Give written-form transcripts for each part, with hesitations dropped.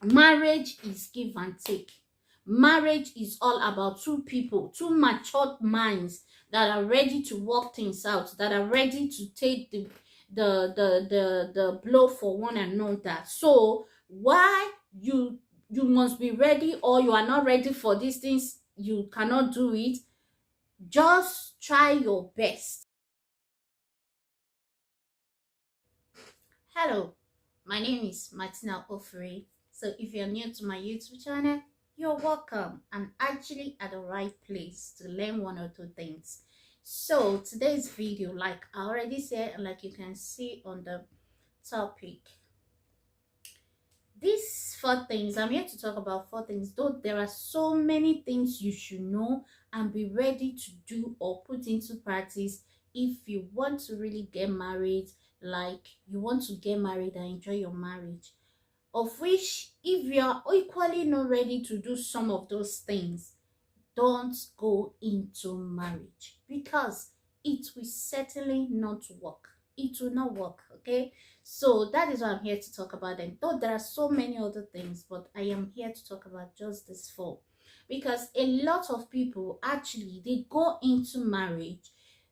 Marriage is give and take. Marriage is all about two people, two matured minds that are ready to work things out, that are ready to take the blow for one another. So why you must be ready, or you are not ready for these things, you cannot do it. Just try your best. Hello, my name is Martina Ofri. So if you're new to my YouTube channel, you're welcome and actually at the right place to learn one or two things. So today's video, like I already said, and like you can see on the topic, these four things, I'm here to talk about four things, though there are so many things you should know and be ready to do or put into practice if you want to really get married, like you want to get married and enjoy your marriage. Of which, if you are equally not ready to do some of those things, don't go into marriage because it will certainly not work. It will not work, okay? So that is what I'm here to talk about. And though there are so many other things, but I am here to talk about just this four. Because a lot of people actually they go into marriage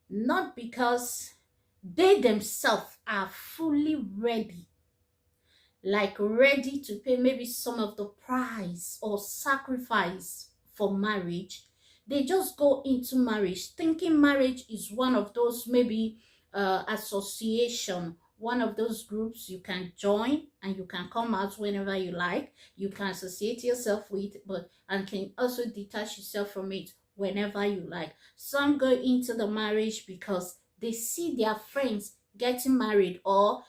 not because they themselves are fully ready, like ready to pay maybe some of the price or sacrifice for marriage. They just go into marriage thinking marriage is one of those maybe association, one of those groups you can join and you can come out whenever you like, you can associate yourself with, but and can also detach yourself from it whenever you like. Some go into the marriage because they see their friends getting married, or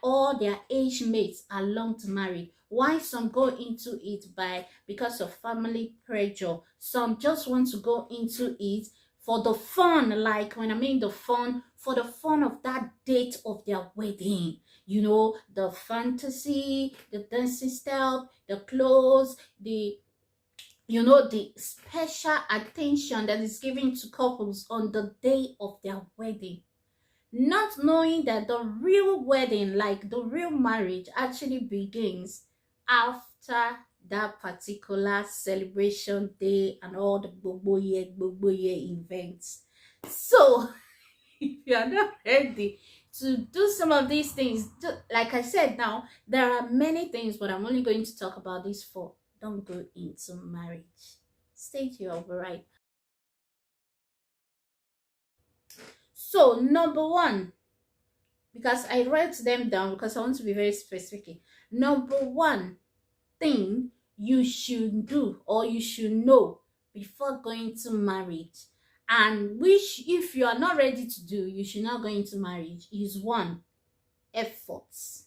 all their age mates are long to marry. Why some go into it by because of family pressure. Some just want to go into it for the fun, like when I mean the fun, for the fun of that date of their wedding. You know, the fantasy, the dancing style, the clothes, the special attention that is given to couples on the day of their wedding, not knowing that the real wedding, like the real marriage, actually begins after that particular celebration day and all the gbogbo year events. So if you are not ready to do some of these things, like I said, now there are many things, but I'm only going to talk about these four. Don't go into marriage. Stay to your right. So number one, because I wrote them down because I want to be very specific. Number one thing you should do or you should know before going to marriage, and which if you are not ready to do, you should not go into marriage, is one, efforts.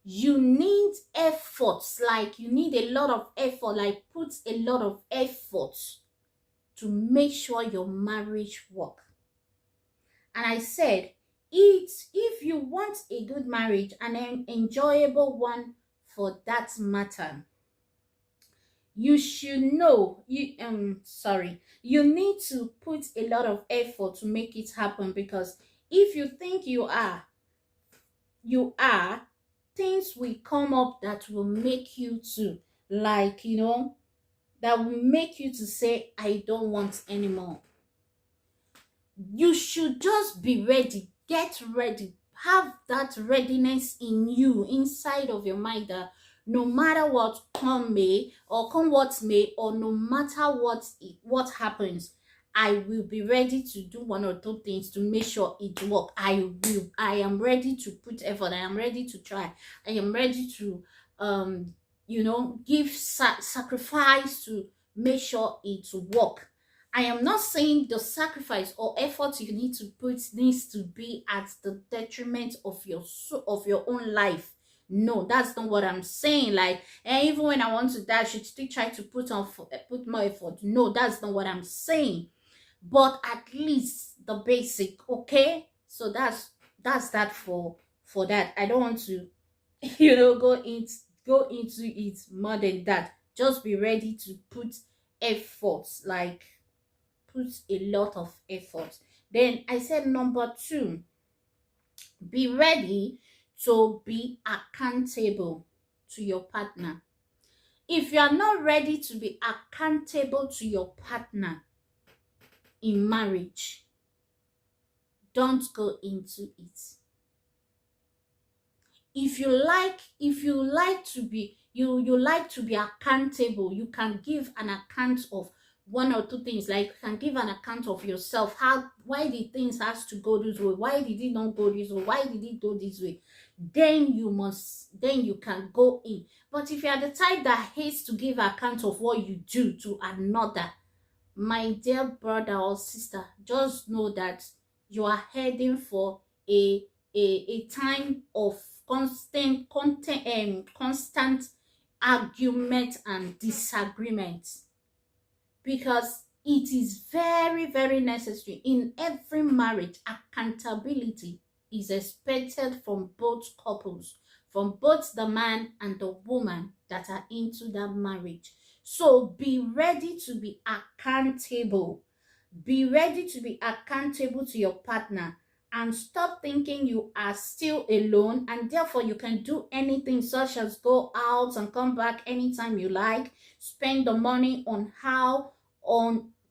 You need efforts, like you need a lot of effort, like put a lot of effort to make sure your marriage work. And I said, if you want a good marriage and an enjoyable one for that matter, you should know you need to put a lot of effort to make it happen. Because if you think you are, things will come up that will make you to, like, that will make you to say, I don't want anymore. You should just be ready, get ready, have that readiness in you, inside of your mind, that no matter what come may, or come what may, or no matter what happens, I will be ready to do one or two things to make sure it work. I am ready to put effort, I am ready to try, I am ready to give sacrifice to make sure it work. I am not saying the sacrifice or effort you need to put needs to be at the detriment of your own life. No, that's not what I'm saying. Like, and even when I want to die, I should still try to put more effort. No, that's not what I'm saying. But at least the basic, okay? So that's that for that. I don't want to, go into it more than that. Just be ready to put efforts, like put a lot of effort. Then I said number two, be ready to be accountable. to your partner. If you are not ready to be accountable to your partner in marriage, don't go into it. If you like to be you like to be accountable, you can give an account of one or two things. Like, you can give an account of yourself, how why the things has to go this way, why did it not go this way, why did it go this way, then you can go in. But if you are the type that hates to give account of what you do to another, my dear brother or sister, just know that you are heading for a a time of constant argument and disagreement, because it is very, very necessary in every marriage. Accountability is expected from both couples, from both the man and the woman that are into that marriage. So be ready to be accountable. Be ready to be accountable to your partner, and stop thinking you are still alone and therefore you can do anything, such as go out and come back anytime you like, spend the money on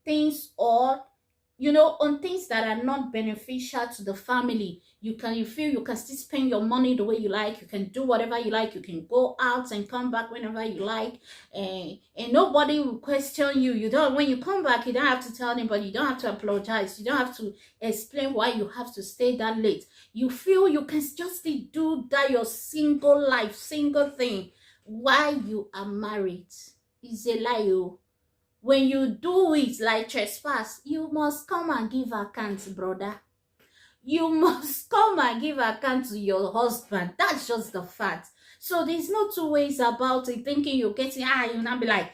things, or on things that are not beneficial to the family. You feel you can still spend your money the way you like, you can do whatever you like, you can go out and come back whenever you like, and nobody will question you. You don't When you come back, you don't have to tell anybody, you don't have to apologize, you don't have to explain why you have to stay that late. You feel you can just do that, your single life, single thing, while you are married. Is a lie. When you do it like trespass, you must come and give account, brother. You must come and give account to your husband. That's just the fact. So there's no two ways about it. Thinking you're getting, you'll not be like,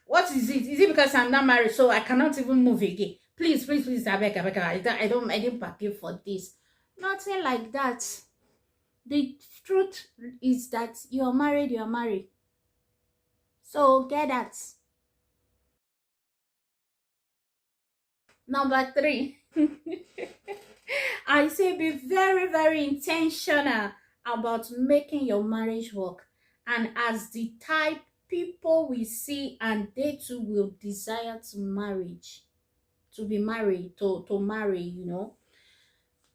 what is it? Is it because I'm not married, so I cannot even move again? Please, please, please, I beg, I didn't back you for this. Nothing like that. The truth is that you're married, you're married. So get that. Number 3. I say be very, very intentional about making your marriage work. And as the type people will see, and they too will desire to be married, to marry,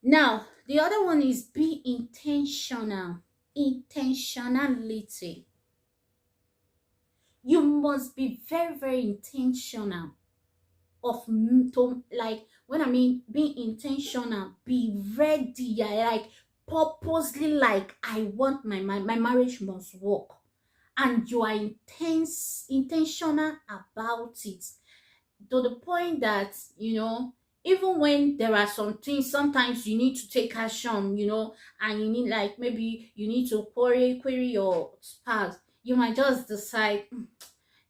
Now, the other one is be intentional. Intentionality. You must be very, very intentional like, when I mean being intentional, be ready, like purposely, like, I want my marriage must work, and you are intentional about it, to the point that even when there are some things, sometimes you need to take action, and you need, like, maybe you need to query your spouse. You might just decide,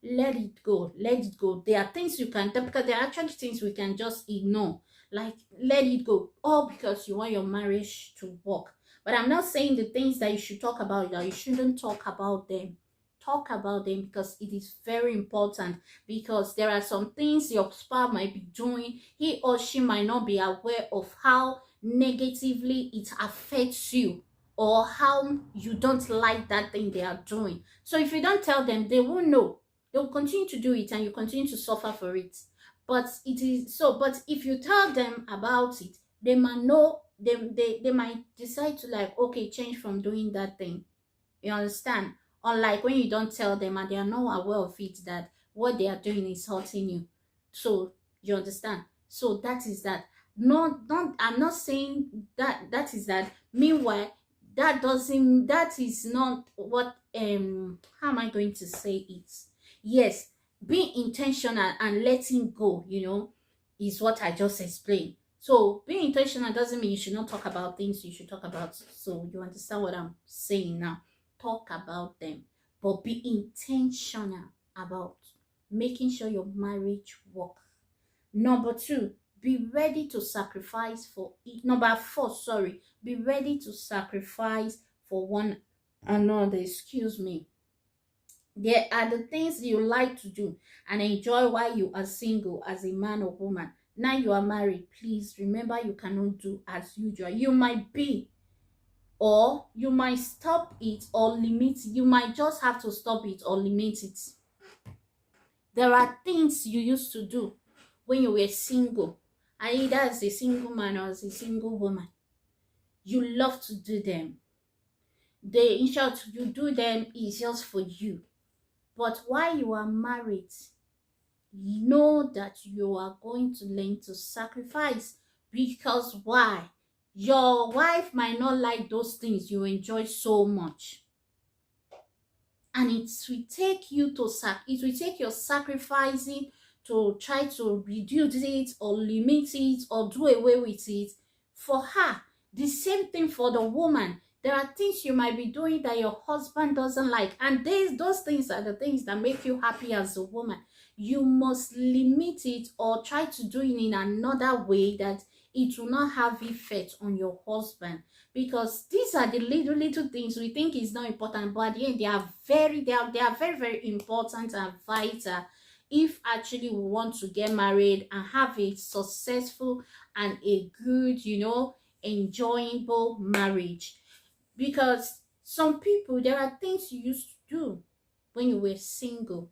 let it go, let it go. There are things you can do, because there are actually things we can just ignore, like, let it go, all because you want your marriage to work. But I'm not saying the things that you should talk about, that you shouldn't talk about them. Talk about them, because it is very important. Because there are some things your spouse might be doing, he or she might not be aware of how negatively it affects you, or how you don't like that thing they are doing. So if you don't tell them, they won't know. They will continue to do it, and you continue to suffer for it. But if you tell them about it, they might know, they might decide to, like, okay, change from doing that thing. You understand? Unlike when you don't tell them and they are not aware of it, that what they are doing is hurting you. So you understand? So that is that. I'm not saying that is that. Meanwhile, that is not what, how am I going to say it? Yes, being intentional and letting go, is what I just explained. So being intentional doesn't mean you should not talk about things you should talk about. So you understand what I'm saying now. Talk about them, but be intentional about making sure your marriage works. Number 2, be ready to sacrifice for it. Number 4, sorry, be ready to sacrifice for one another. Excuse me. There are the things you like to do and enjoy while you are single, as a man or woman. Now you are married, please remember, you cannot do as usual. You might be or you might stop it or limit. You might just have to stop it or limit it. There are things you used to do when you were single, and either as a single man or as a single woman. You love to do them. They, in short, you do them is just for you. But while you are married, know that you are going to learn to sacrifice. Because why? Your wife might not like those things you enjoy so much. And it will take you to it will take your sacrificing to try to reduce it or limit it or do away with it for her. The same thing for the woman. There are things you might be doing that your husband doesn't like, and those things are the things that make you happy as a woman. You must limit it or try to do it in another way that it will not have effect on your husband, because these are the little things we think is not important, but at the end they are very, very important and vital if actually we want to get married and have a successful and a good, enjoyable marriage. Because some people, there are things you used to do when you were single.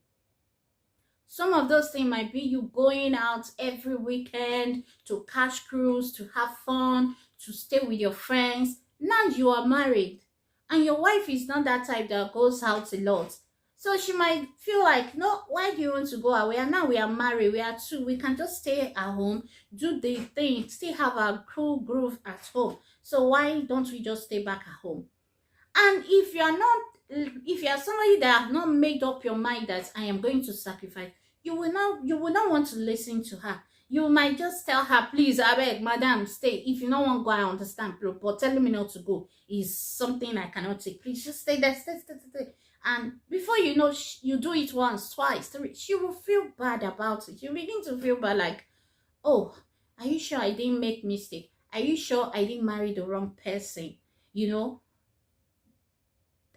Some of those things might be you going out every weekend to catch cruise, to have fun, to stay with your friends. Now you are married, and your wife is not that type that goes out a lot. So she might feel like, no, why do you want to go away? And now we are married, we are two, we can just stay at home, do the thing, still have a cool groove at home. So why don't we just stay back at home? And if you are somebody that have not made up your mind that I am going to sacrifice, you will not want to listen to her. You might just tell her, please, I beg, madam, stay. If you don't want to go, I understand, but telling me not to go is something I cannot take. Please just stay there, stay. And before you know, you do it once, twice, three, she will feel bad about it. You begin to feel bad, like, oh, are you sure I didn't make mistake? Are you sure I didn't marry the wrong person? You know,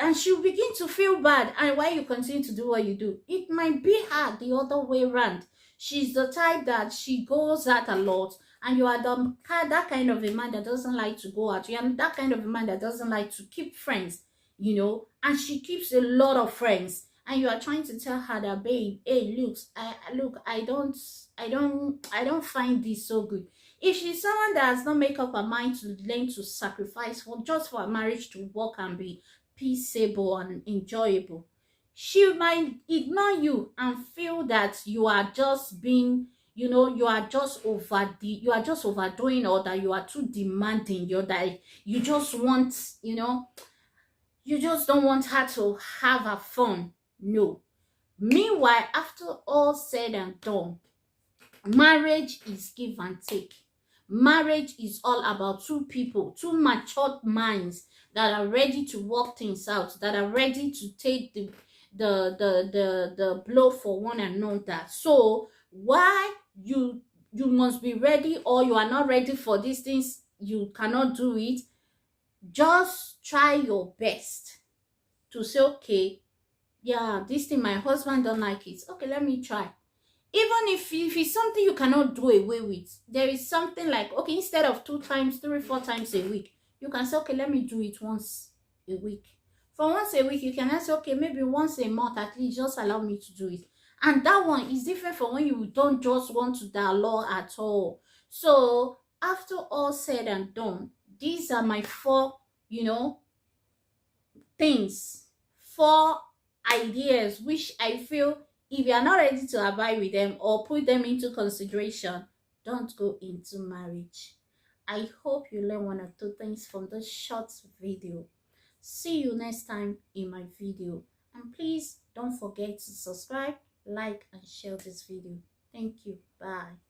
and she'll begin to feel bad. And why you continue to do what you do, it might be her the other way around. She's the type that she goes out a lot, and you are that kind of a man that doesn't like to go out. You are that kind of a man that doesn't like to keep friends, and she keeps a lot of friends, and you are trying to tell her that, babe, hey, I don't find this so good. If she's someone that has not made up her mind to learn to sacrifice for a marriage to work and be peaceable and enjoyable, she might ignore you and feel that you are just being, you are just overdoing, or that you are too demanding, that you just want, you just don't want her to have her fun. No. Meanwhile, after all said and done, marriage is give and take. Marriage is all about two people, two matured minds that are ready to work things out, that are ready to take the blow for one another. So why you must be ready, or you are not ready for these things, you cannot do it. Just try your best to say, okay, yeah, this thing my husband don't like it. Okay, let me try. Even if it's something you cannot do away with, there is something like, okay, instead of 2 times, 3, 4 times a week, you can say, okay, let me do it once a week. For once a week, you can say, okay, maybe once a month at least, just allow me to do it. And that one is different from when you don't just want to dialogue at all. So after all said and done, these are my 4, things, 4 ideas which I feel, if you are not ready to abide with them or put them into consideration, don't go into marriage. I hope you learn 1 or 2 things from this short video. See you next time in my video. And please don't forget to subscribe, like, and share this video. Thank you. Bye.